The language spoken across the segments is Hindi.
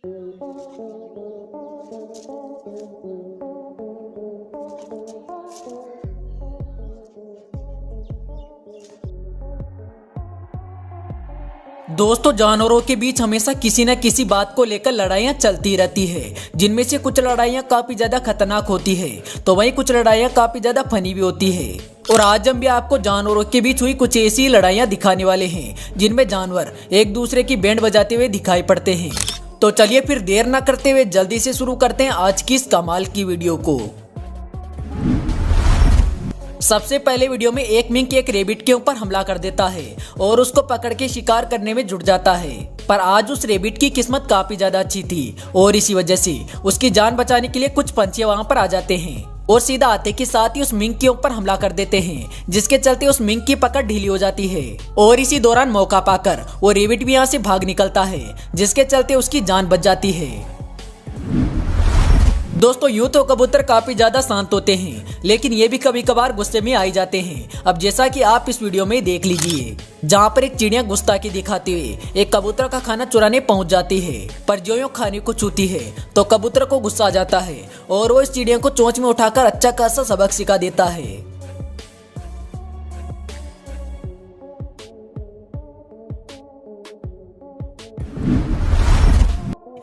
दोस्तों, जानवरों के बीच हमेशा किसी न किसी बात को लेकर लड़ाइयाँ चलती रहती है, जिनमें से कुछ लड़ाइयाँ काफी ज्यादा खतरनाक होती है तो वहीं कुछ लड़ाइयाँ काफी ज्यादा फनी भी होती है। और आज हम भी आपको जानवरों के बीच हुई कुछ ऐसी लड़ाइयाँ दिखाने वाले हैं जिनमें जानवर एक दूसरे की बैंड बजाते हुए दिखाई पड़ते हैं। तो चलिए फिर देर न करते हुए जल्दी से शुरू करते हैं आज की इस कमाल की वीडियो को। सबसे पहले वीडियो में एक मिंक एक रेबिट के ऊपर हमला कर देता है और उसको पकड़ के शिकार करने में जुट जाता है। पर आज उस रेबिट की किस्मत काफी ज्यादा अच्छी थी और इसी वजह से उसकी जान बचाने के लिए कुछ पंछी वहां पर आ जाते हैं और सीधा आते के साथ ही उस मिंक के ऊपर हमला कर देते हैं, जिसके चलते उस मिंक की पकड़ ढीली हो जाती है और इसी दौरान मौका पाकर वो रेबिट भी यहाँ से भाग निकलता है, जिसके चलते उसकी जान बच जाती है। दोस्तों, यूं तो कबूतर काफी ज्यादा शांत होते हैं, लेकिन ये भी कभी कभार गुस्से में आ जाते हैं। अब जैसा कि आप इस वीडियो में देख लीजिए, जहां पर एक चिड़िया गुस्ताखी दिखाते हुए एक कबूतर का खाना चुराने पहुंच जाती है, पर जो यूं खाने को छूती है तो कबूतर को गुस्सा आ जाता है और वो इस चिड़िया को चोंच में उठाकर अच्छा खासा सबक सिखा देता है।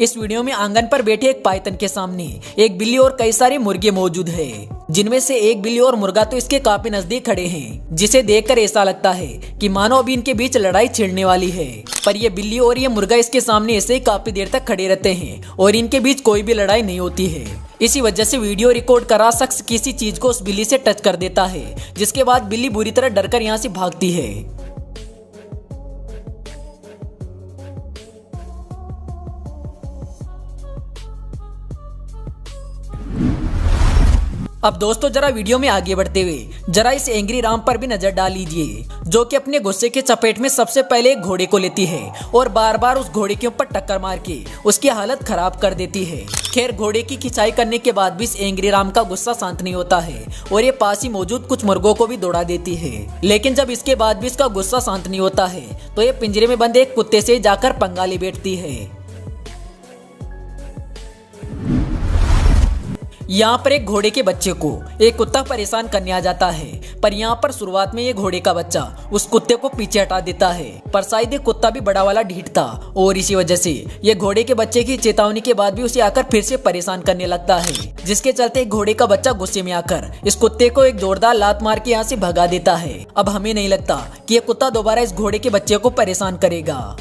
इस वीडियो में आंगन पर बैठे एक पाइथन के सामने एक बिल्ली और कई सारे मुर्गे मौजूद हैं, जिनमें से एक बिल्ली और मुर्गा तो इसके काफी नजदीक खड़े हैं, जिसे देखकर ऐसा लगता है कि मानो अभी इनके बीच लड़ाई छिड़ने वाली है। पर ये बिल्ली और ये मुर्गा इसके सामने ऐसे ही काफी देर तक खड़े रहते हैं और इनके बीच कोई भी लड़ाई नहीं होती है। इसी वजह से वीडियो रिकॉर्ड करा शख्स किसी चीज को उस बिल्ली से टच कर देता है, जिसके बाद बिल्ली बुरी तरह डरकर यहाँ से भागती है। अब दोस्तों, जरा वीडियो में आगे बढ़ते हुए जरा इस एंग्री राम पर भी नजर डाल लीजिए, जो कि अपने गुस्से के चपेट में सबसे पहले एक घोड़े को लेती है और बार बार उस घोड़े के ऊपर टक्कर मार के उसकी हालत खराब कर देती है। खैर, घोड़े की खिंचाई करने के बाद भी इस एंग्री राम का गुस्सा शांत नहीं होता है और ये पास ही मौजूद कुछ मुर्गों को भी दौड़ा देती है। लेकिन जब इसके बाद भी इसका गुस्सा शांत नहीं होता है तो ये पिंजरे में बंद एक कुत्ते से जाकर पंगा ले बैठती है। यहाँ पर एक घोड़े के बच्चे को एक कुत्ता परेशान करने आ जाता है, पर यहाँ पर शुरुआत में ये घोड़े का बच्चा उस कुत्ते को पीछे हटा देता है, पर शायद ये कुत्ता भी बड़ा वाला ढीठ था और इसी वजह से ये घोड़े के बच्चे की चेतावनी के बाद भी उसे आकर फिर से परेशान करने लगता है, जिसके चलते घोड़े का बच्चा गुस्से में आकर इस कुत्ते को एक जोरदार लात मार के यहाँ से भगा देता है। अब हमें नहीं लगता कि ये कुत्ता दोबारा इस घोड़े के बच्चे को परेशान करेगा।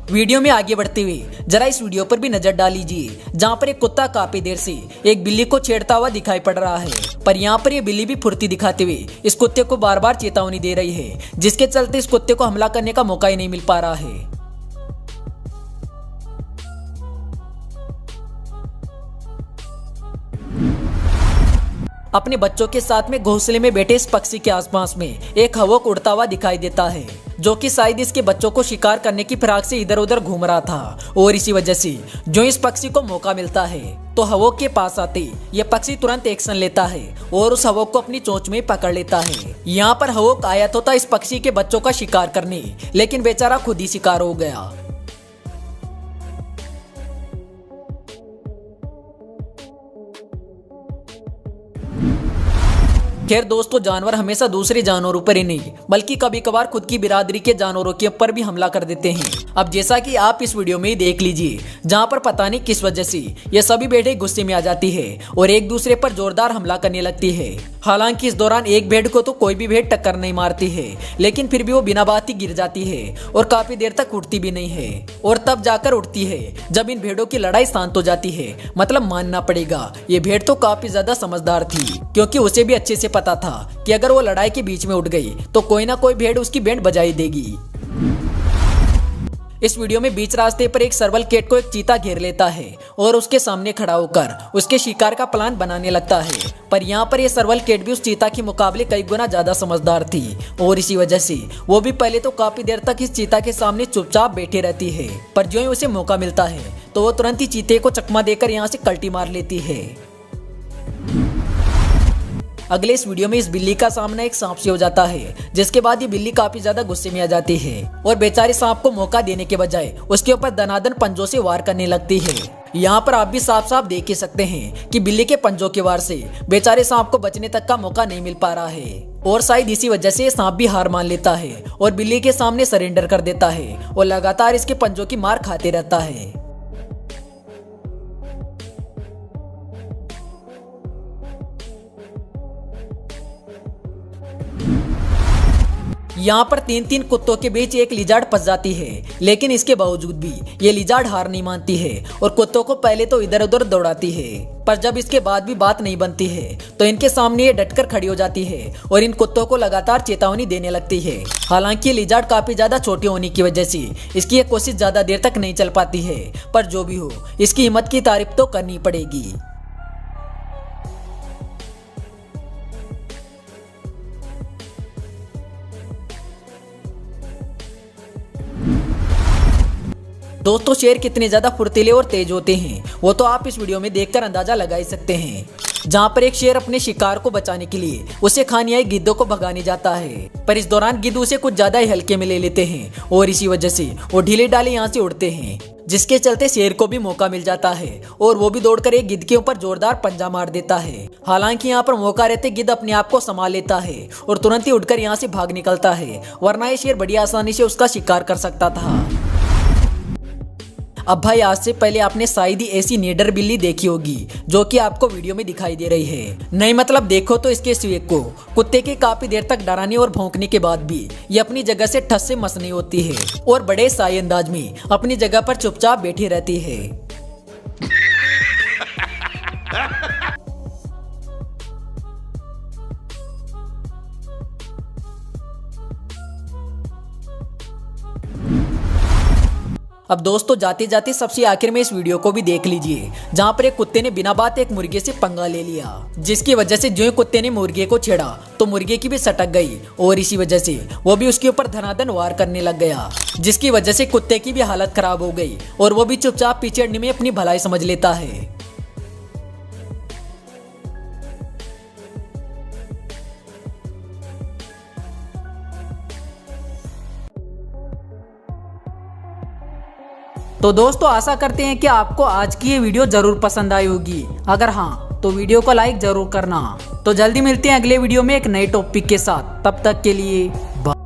वीडियो में आगे बढ़ते हुए जरा इस वीडियो पर भी नजर डाल लीजिए, जहाँ पर एक कुत्ता काफी देर से एक बिल्ली को छेड़ता हुआ दिखाई पड़ रहा है, पर यहाँ पर ये बिल्ली भी फुर्ती दिखाते हुए इस कुत्ते को बार बार चेतावनी दे रही है, जिसके चलते इस कुत्ते को हमला करने का मौका ही नहीं मिल पा रहा है। अपने बच्चों के साथ में घोंसले में बैठे इस पक्षी के आसपास में एक हवोक उड़ता हुआ दिखाई देता है, जो कि शायद इसके बच्चों को शिकार करने की फिराक से इधर उधर घूम रहा था और इसी वजह से जो इस पक्षी को मौका मिलता है तो हवोक के पास आते यह पक्षी तुरंत एक्शन लेता है और उस हवोक को अपनी चोंच में पकड़ लेता है। यहाँ पर हवोक आया तो था इस पक्षी के बच्चों का शिकार करने, लेकिन बेचारा खुद ही शिकार हो गया। खैर दोस्तों, जानवर हमेशा दूसरे जानवरों पर ही नहीं बल्कि कभी कभार खुद की बिरादरी के जानवरों के ऊपर भी हमला कर देते हैं। अब जैसा कि आप इस वीडियो में ही देख लीजिए, जहां पर पता नहीं किस वजह से ये सभी भेड़ें गुस्से में आ जाती है और एक दूसरे पर जोरदार हमला करने लगती है। हालांकि इस दौरान एक भेड़ को तो कोई भी भेड़ टक्कर नहीं मारती है, लेकिन फिर भी वो बिना बात ही गिर जाती है और काफी देर तक उठती भी नहीं है और तब जाकर उठती है जब इन भेड़ों की लड़ाई शांत हो जाती है। मतलब मानना पड़ेगा, ये भेड़ तो काफी ज्यादा समझदार थी, क्योंकि उसे भी अच्छे से पता था कि अगर वो लड़ाई के बीच में उठ गई तो कोई ना कोई भेड़ उसकी बैंड बजाई देगी। इस वीडियो में बीच रास्ते पर एक सर्वल कैट को एक चीता घेर लेता है और उसके सामने खड़ा होकर उसके शिकार का प्लान बनाने लगता है, पर यहाँ पर यह सर्वल कैट भी उस चीता के मुकाबले कई गुना ज्यादा समझदार थी और इसी वजह से वो भी पहले तो काफी देर तक इस चीता के सामने चुपचाप बैठी रहती है, पर जो ही उसे मौका मिलता है तो वो तुरंत ही चीते को चकमा देकर यहाँ से कल्टी मार लेती है। अगले इस वीडियो में इस बिल्ली का सामना एक सांप से हो जाता है, जिसके बाद ये बिल्ली काफी ज्यादा गुस्से में आ जाती है और बेचारे सांप को मौका देने के बजाय उसके ऊपर दनादन पंजों से वार करने लगती है। यहाँ पर आप भी साफ साफ देख ही सकते हैं कि बिल्ली के पंजों के वार से बेचारे सांप को बचने तक का मौका नहीं मिल पा रहा है और शायद इसी वजह से सांप भी हार मान लेता है और बिल्ली के सामने सरेंडर कर देता है और लगातार इसके पंजों की मार खाते रहता है। यहाँ पर तीन कुत्तों के बीच एक लिजार्ड फंस जाती है, लेकिन इसके बावजूद भी ये लिजार्ड हार नहीं मानती है और कुत्तों को पहले तो इधर उधर दौड़ाती है, पर जब इसके बाद भी बात नहीं बनती है तो इनके सामने ये डटकर खड़ी हो जाती है और इन कुत्तों को लगातार चेतावनी देने लगती है। हालांकि ये लिजार्ड काफी ज्यादा छोटी होने की वजह से इसकी ये कोशिश ज्यादा देर तक नहीं चल पाती है, पर जो भी हो इसकी हिम्मत की तारीफ तो करनी पड़ेगी। दोस्तों शेर कितने ज्यादा फुर्तीले और तेज होते हैं वो तो आप इस वीडियो में देखकर अंदाजा लगा ही सकते हैं, जहाँ पर एक शेर अपने शिकार को बचाने के लिए उसे खाने आई गिद्धों को भगाने जाता है, पर इस दौरान गिद्ध उसे कुछ ज्यादा ही हल्के में ले लेते हैं और इसी वजह से वो ढीले डाले यहाँ से उड़ते हैं, जिसके चलते शेर को भी मौका मिल जाता है और वो भी दौड़कर एक गिद्ध के ऊपर जोरदार पंजा मार देता है। हालांकि यहाँ पर मौका रहते गिद्ध अपने आप को संभाल लेता है और तुरंत ही उठकर यहाँ से भाग निकलता है, वरना ये शेर बड़ी आसानी से उसका शिकार कर सकता था। अब भाई आज से पहले आपने शायद ही ऐसी निडर बिल्ली देखी होगी जो कि आपको वीडियो में दिखाई दे रही है। नहीं मतलब देखो तो इसके स्वेग को, कुत्ते के काफी देर तक डराने और भौंकने के बाद भी ये अपनी जगह से ठस से मस नहीं होती है और बड़े शाही अंदाज में अपनी जगह पर चुपचाप बैठी रहती है। अब दोस्तों जाते जाते सबसे आखिर में इस वीडियो को भी देख लीजिए, जहाँ पर एक कुत्ते ने बिना बात एक मुर्गे से पंगा ले लिया, जिसकी वजह से जो ही कुत्ते ने मुर्गे को छेड़ा तो मुर्गे की भी सटक गई और इसी वजह से वो भी उसके ऊपर धनाधन वार करने लग गया, जिसकी वजह से कुत्ते की भी हालत खराब हो गई और वो भी चुपचाप पीछे हटने में अपनी भलाई समझ लेता है। तो दोस्तों आशा करते हैं कि आपको आज की ये वीडियो जरूर पसंद आई होगी। अगर हाँ तो वीडियो को लाइक जरूर करना। तो जल्दी मिलते हैं अगले वीडियो में एक नए टॉपिक के साथ, तब तक के लिए बाय।